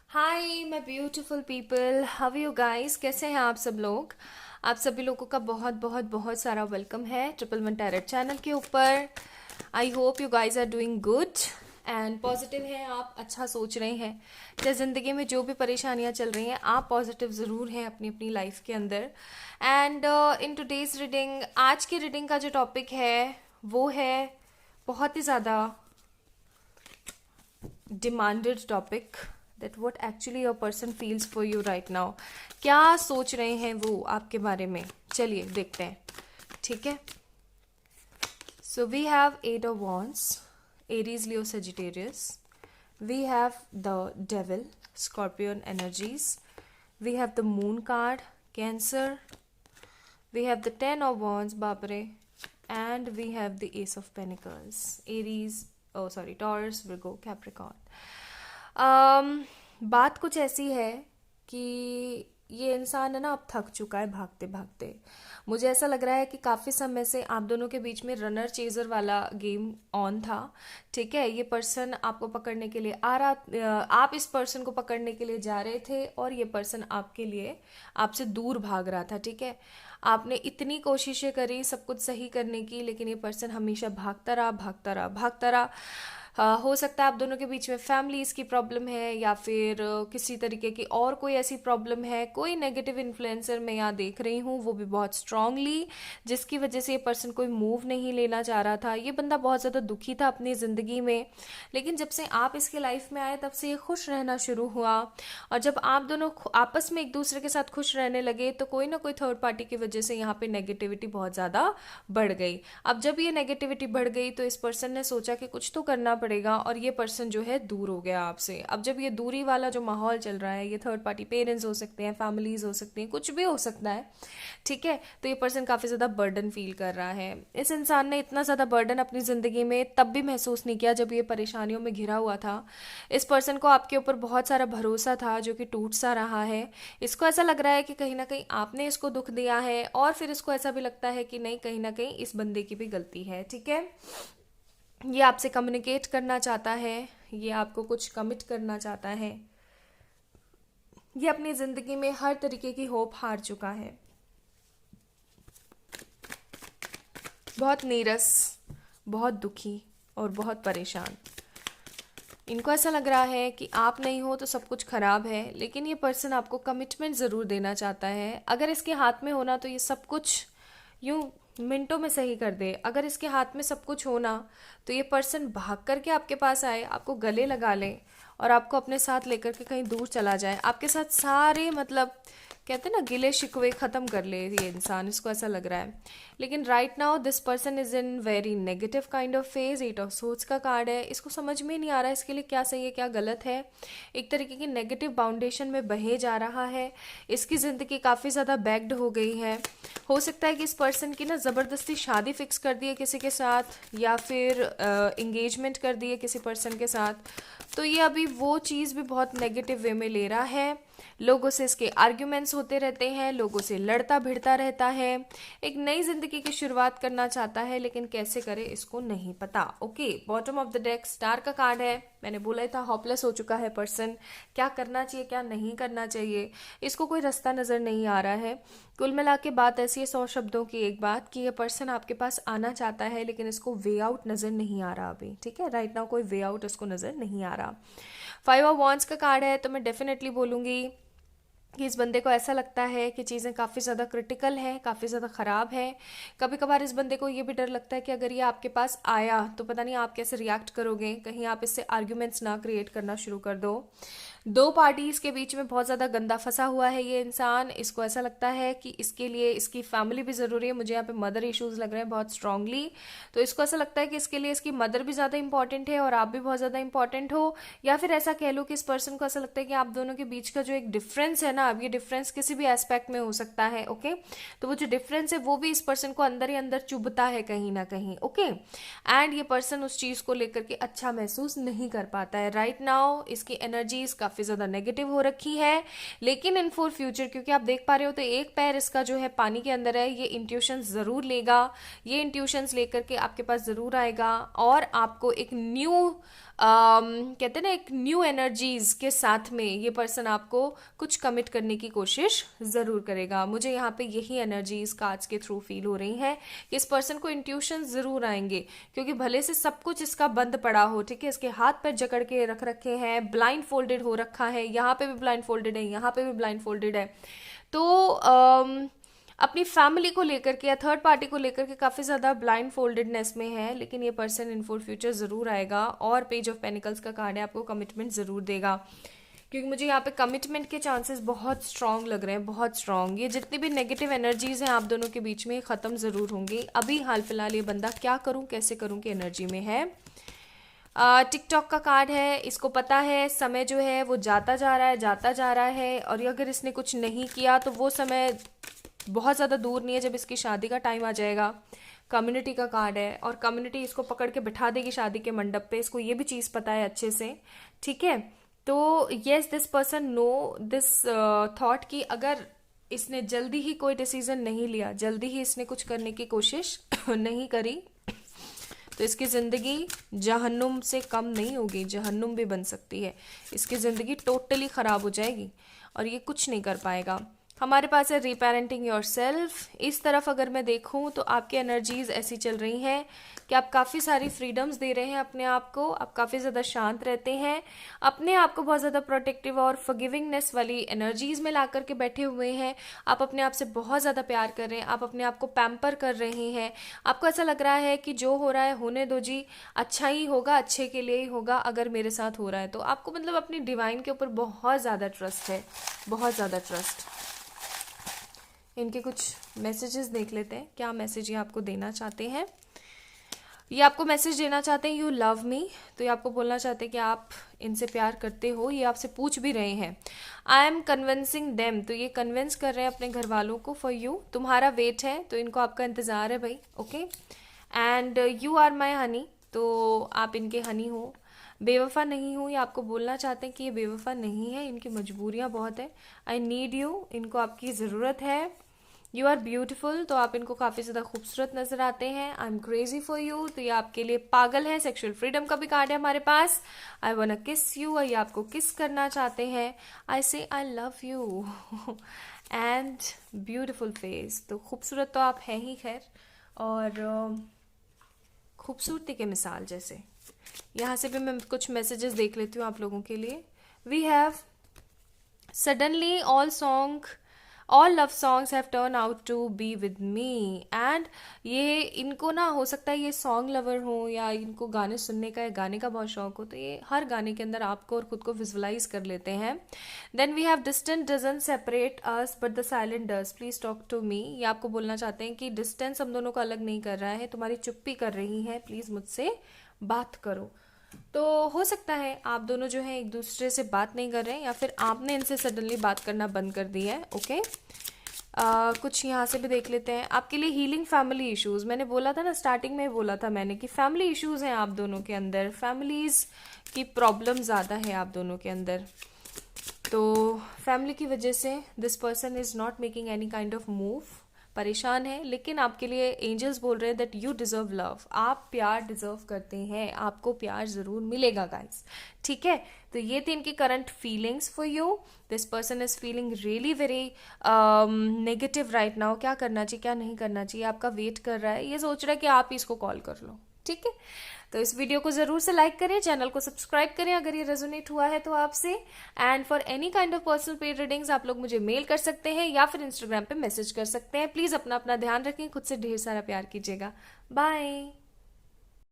Hi my beautiful people, how you guys? कैसे हैं आप सब लोग? आप सभी लोगों का बहुत बहुत बहुत सारा वेलकम है ट्रिपल वन टैरेट चैनल के ऊपर। I hope you guys are doing good and positive हैं। आप अच्छा सोच रहे हैं। चाहे ज़िंदगी में जो भी परेशानियां चल रही हैं, आप पॉजिटिव ज़रूर हैं अपनी अपनी लाइफ के अंदर। एंड इन टुडेज रीडिंग, आज की रीडिंग का जो टॉपिक है वो है बहुत ही ज़्यादा demanded topic, that what actually your person feels for you right now. क्या सोच रहे हैं वो आपके बारे में? चलिए देखते हैं, ठीक है। So we have eight of wands, Aries, Leo, Sagittarius. We have the Devil, scorpion energies. We have the moon card, Cancer. We have the ten of wands, बाबरे, and we have the ace of pentacles, Aries, oh sorry, Taurus, Virgo, Capricorn. बात कुछ ऐसी है कि ये इंसान है ना, अब थक चुका है भागते भागते। मुझे ऐसा लग रहा है कि काफ़ी समय से आप दोनों के बीच में रनर चेजर वाला गेम ऑन था, ठीक है। ये पर्सन आपको पकड़ने के लिए आ रहा, आप इस पर्सन को पकड़ने के लिए जा रहे थे और ये पर्सन आपके लिए आपसे दूर भाग रहा था, ठीक है। आपने इतनी कोशिशें करी सब कुछ सही करने की, लेकिन ये पर्सन हमेशा भागता रहा भागता रहा भागता रहा। हो सकता है आप दोनों के बीच में फैमिलीज की प्रॉब्लम है, या फिर किसी तरीके की और कोई ऐसी प्रॉब्लम है। कोई नेगेटिव इन्फ्लुएंसर मैं यहाँ देख रही हूँ, वो भी बहुत स्ट्रांगली, जिसकी वजह से ये पर्सन कोई मूव नहीं लेना चाह रहा था। ये बंदा बहुत ज़्यादा दुखी था अपनी ज़िंदगी में, लेकिन जब से आप इसके लाइफ में आए तब से ये खुश रहना शुरू हुआ। और जब आप दोनों आपस में एक दूसरे के साथ खुश रहने लगे, तो कोई ना कोई थर्ड पार्टी की वजह से यहाँ पे नेगेटिविटी बहुत ज़्यादा बढ़ गई। अब जब ये नेगेटिविटी बढ़ गई तो इस पर्सन ने सोचा कि कुछ तो करना पड़ेगा, और ये पर्सन जो है दूर हो गया आपसे। अब जब ये दूरी वाला जो माहौल चल रहा है, ये थर्ड पार्टी, पेरेंट्स हो सकते हैं, फैमिलीज हो सकती हैं, कुछ भी हो सकता है, ठीक है। तो ये पर्सन काफ़ी ज़्यादा बर्डन फील कर रहा है। इस इंसान ने इतना ज़्यादा बर्डन अपनी ज़िंदगी में तब भी महसूस नहीं किया जब ये परेशानियों में घिरा हुआ था। इस पर्सन को आपके ऊपर बहुत सारा भरोसा था जो कि टूट सा रहा है। इसको ऐसा लग रहा है कि कहीं ना कहीं आपने इसको दुख दिया है, और फिर इसको ऐसा भी लगता है कि नहीं, कहीं ना कहीं इस बंदे की भी गलती है, ठीक है। ये आपसे कम्युनिकेट करना चाहता है, ये आपको कुछ कमिट करना चाहता है। ये अपनी जिंदगी में हर तरीके की होप हार चुका है, बहुत नीरस, बहुत दुखी और बहुत परेशान। इनको ऐसा लग रहा है कि आप नहीं हो तो सब कुछ खराब है, लेकिन ये पर्सन आपको कमिटमेंट ज़रूर देना चाहता है। अगर इसके हाथ में होना तो ये सब कुछ यूं मिनटों में सही कर दे। अगर इसके हाथ में सब कुछ होना तो ये पर्सन भाग करके आपके पास आए, आपको गले लगा ले और आपको अपने साथ लेकर के कहीं दूर चला जाए, आपके साथ सारे मतलब कहते हैं ना गिले शिकवे ख़त्म कर ले ये इंसान। इसको ऐसा लग रहा है। लेकिन right now this person is in very negative kind of phase. Eight of swords का कार्ड है। इसको समझ में नहीं आ रहा है इसके लिए क्या सही है क्या गलत है। एक तरीके की नेगेटिव बाउंडेशन में बहे जा रहा है। इसकी ज़िंदगी काफ़ी ज़्यादा बैग्ड हो गई है। हो सकता है कि इस पर्सन की ना ज़बरदस्ती शादी फिक्स कर दी है किसी के साथ, या फिर इंगेजमेंट कर दी है किसी पर्सन के साथ। तो ये अभी वो चीज़ भी बहुत नेगेटिव वे में ले रहा है। लोगों से इसके आर्ग्यूमेंट्स होते रहते हैं, लोगों से लड़ता भिड़ता रहता है। एक नई जिंदगी की शुरुआत करना चाहता है, लेकिन कैसे करे इसको नहीं पता। Okay, bottom of the deck star का कार्ड है। मैंने बोला ही था होपलेस हो चुका है पर्सन। क्या करना चाहिए क्या नहीं करना चाहिए, इसको कोई रास्ता नज़र नहीं आ रहा है। कुल मिला के बात ऐसी है, 100 शब्दों की एक बात, कि ये पर्सन आपके पास आना चाहता है, लेकिन इसको वे आउट नज़र नहीं आ रहा अभी, ठीक है। राइट नाउ कोई वे आउट इसको नज़र नहीं आ रहा। 5 ऑफ wands का कार्ड है, तो मैं डेफिनेटली बोलूँगी कि इस बंदे को ऐसा लगता है कि चीज़ें काफ़ी ज़्यादा क्रिटिकल है, काफ़ी ज़्यादा ख़राब है। कभी कभार इस बंदे को ये भी डर लगता है कि अगर ये आपके पास आया तो पता नहीं आप कैसे रिएक्ट करोगे, कहीं आप इससे आर्ग्यूमेंट्स ना क्रिएट करना शुरू कर दो। दो पार्टीज के बीच में बहुत ज़्यादा गंदा फंसा हुआ है ये इंसान। इसको ऐसा लगता है कि इसके लिए इसकी फैमिली भी ज़रूरी है। मुझे यहाँ पे मदर इश्यूज लग रहे हैं बहुत स्ट्रांगली। तो इसको ऐसा लगता है कि इसके लिए इसकी मदर भी ज़्यादा इंपॉर्टेंट है और आप भी बहुत ज़्यादा इंपॉर्टेंट हो। या फिर ऐसा कह लो कि इस पर्सन को ऐसा लगता है कि आप दोनों के बीच का जो एक डिफरेंस है ना, अब ये डिफरेंस किसी भी एस्पेक्ट में हो सकता है, ओके। तो वो जो डिफरेंस है वो भी इस पर्सन को अंदर ही अंदर चुभता है कहीं ना कहीं, ओके। एंड ये पर्सन उस चीज़ को लेकर के अच्छा महसूस नहीं कर पाता है। राइट नाउ इसकी एनर्जीज काफ़ी ज़्यादा नेगेटिव हो रखी है। लेकिन इन फॉर फ्यूचर, क्योंकि आप देख पा रहे हो तो एक पैर इसका जो है पानी के अंदर है, ये इंट्यूशंस ज़रूर लेगा। ये इंट्यूशंस लेकर के आपके पास ज़रूर आएगा और आपको एक न्यू कहते हैं ना एक न्यू एनर्जीज के साथ में ये पर्सन आपको कुछ कमिट करने की कोशिश ज़रूर करेगा। मुझे यहाँ पे यही एनर्जीज कार्ड्स के थ्रू फील हो रही हैं कि इस पर्सन को इंट्यूशन ज़रूर आएंगे, क्योंकि भले से सब कुछ इसका बंद पड़ा हो, ठीक है, इसके हाथ पैर जकड़ के रख रखे हैं, ब्लाइंड फोल्डेड हो रखा है, यहाँ पे भी ब्लाइंड फोल्डेड है, यहाँ पे भी ब्लाइंड फोल्डेड है, तो अपनी फैमिली को लेकर के या थर्ड पार्टी को लेकर के काफ़ी ज़्यादा ब्लाइंड फोल्डेडनेस में है। लेकिन ये पर्सन इन फॉर फ्यूचर ज़रूर आएगा और पेज ऑफ पेनिकल्स का कार्ड है, आपको कमिटमेंट ज़रूर देगा, क्योंकि मुझे यहाँ पे कमिटमेंट के चांसेस बहुत स्ट्रांग लग रहे हैं, बहुत स्ट्रांग। ये जितनी भी नेगेटिव एनर्जीज हैं आप दोनों के बीच में ख़त्म ज़रूर होंगी। अभी हाल फिलहाल ये बंदा क्या करूँ कैसे करूँ की एनर्जी में है। टिकटॉक का कार्ड है, इसको पता है समय जो है वो जाता जा रहा है, और अगर इसने कुछ नहीं किया तो वो समय बहुत ज़्यादा दूर नहीं है जब इसकी शादी का टाइम आ जाएगा। कम्युनिटी का कार्ड है और कम्युनिटी इसको पकड़ के बिठा देगी शादी के मंडप पे, इसको ये भी चीज़ पता है अच्छे से, ठीक है। तो yes, this person know this thought कि अगर इसने जल्दी ही कोई डिसीजन नहीं लिया, जल्दी ही इसने कुछ करने की कोशिश नहीं करी, तो इसकी ज़िंदगी जहन्नुम से कम नहीं होगी, जहन्नुम भी बन सकती है। इसकी ज़िंदगी टोटली ख़राब हो जाएगी और ये कुछ नहीं कर पाएगा। हमारे पास है रीपेरेंटिंग योरसेल्फ। इस तरफ अगर मैं देखूं तो आपकी एनर्जीज ऐसी चल रही हैं कि आप काफ़ी सारी फ्रीडम्स दे रहे हैं अपने आप को, आप काफ़ी ज़्यादा शांत रहते हैं, अपने आप को बहुत ज़्यादा प्रोटेक्टिव और फॉरगिविंगनेस वाली एनर्जीज में ला करके बैठे हुए हैं। आप अपने आप से बहुत ज़्यादा प्यार कर रहे हैं, आप अपने आप को पैम्पर कर रहे हैं। आपको ऐसा लग रहा है कि जो हो रहा है होने दो जी, अच्छा ही होगा, अच्छे के लिए ही होगा अगर मेरे साथ हो रहा है तो। आपको मतलब अपनी डिवाइन के ऊपर बहुत ज़्यादा ट्रस्ट है, बहुत ज़्यादा ट्रस्ट। इनके कुछ मैसेजेस देख लेते हैं, क्या मैसेज ये आपको देना चाहते हैं। ये आपको मैसेज देना चाहते हैं यू लव मी, तो ये आपको बोलना चाहते हैं कि आप इनसे प्यार करते हो। ये आपसे पूछ भी रहे हैं आई एम कन्विंसिंग देम, तो ये कन्विंस कर रहे हैं अपने घर वालों को फॉर यू, तुम्हारा वेट है, तो इनको आपका इंतज़ार है भाई, okay. And you are my honey, तो आप इनके हनी हो। बेवफा नहीं हूँ, ये आपको बोलना चाहते हैं कि ये बेवफा नहीं है, इनकी मजबूरियाँ बहुत है। आई नीड यू, इनको आपकी ज़रूरत है। यू आर ब्यूटिफुल, तो आप इनको काफ़ी ज़्यादा खूबसूरत नजर आते हैं। I am crazy for you, तो ये आपके लिए पागल है। सेक्सुअल फ्रीडम का भी कार्ड है हमारे पास। आई वांना किस यू, ये आपको किस करना चाहते हैं। आई से I love you and beautiful face, तो खूबसूरत तो आप हैं ही खैर, और खूबसूरती के मिसाल जैसे। यहाँ से भी मैं कुछ मैसेजेस देख लेती हूँ आप लोगों के लिए। We have suddenly all love songs have turn out to be with me, and ये इनको ना हो सकता है ये सॉन्ग लवर हो या इनको गाने सुनने का या गाने का बहुत शौक हो, तो ये हर गाने के अंदर आपको और खुद को विजुअलाइज कर लेते हैं। Then we have distance doesn't separate us but the silent does, please talk to me, ये आपको बोलना चाहते हैं कि डिस्टेंस हम दोनों को अलग नहीं कर रहा है, तुम्हारी चुप्पी कर रही है, प्लीज मुझसे बात करो। तो हो सकता है आप दोनों जो है एक दूसरे से बात नहीं कर रहे हैं, या फिर आपने इनसे सडनली बात करना बंद कर दी है, ओके। कुछ यहाँ से भी देख लेते हैं आपके लिए। हीलिंग फैमिली इश्यूज, मैंने बोला था ना, स्टार्टिंग में बोला था मैंने कि फैमिली इश्यूज हैं आप दोनों के अंदर, फैमिलीज की प्रॉब्लम ज़्यादा है आप दोनों के अंदर, तो फैमिली की वजह से this person is not making any kind of move, परेशान है। लेकिन आपके लिए एंजल्स बोल रहे हैं दैट यू डिजर्व लव, आप प्यार डिजर्व करते हैं, आपको प्यार जरूर मिलेगा गाइस, ठीक है। तो ये थी इनकी current feelings for you. This person is feeling really very negative right now. क्या करना चाहिए क्या नहीं करना चाहिए, आपका वेट कर रहा है, ये सोच रहा है कि आप ही इसको कॉल कर लो, ठीक है। तो इस वीडियो को जरूर से लाइक करें, चैनल को सब्सक्राइब करें अगर ये रेजोनेट हुआ है तो आपसे। And for any kind of personal paid readings आप लोग मुझे मेल कर सकते हैं या फिर इंस्टाग्राम पे मैसेज कर सकते हैं। प्लीज अपना ध्यान रखें, खुद से ढेर सारा प्यार कीजिएगा। बाय।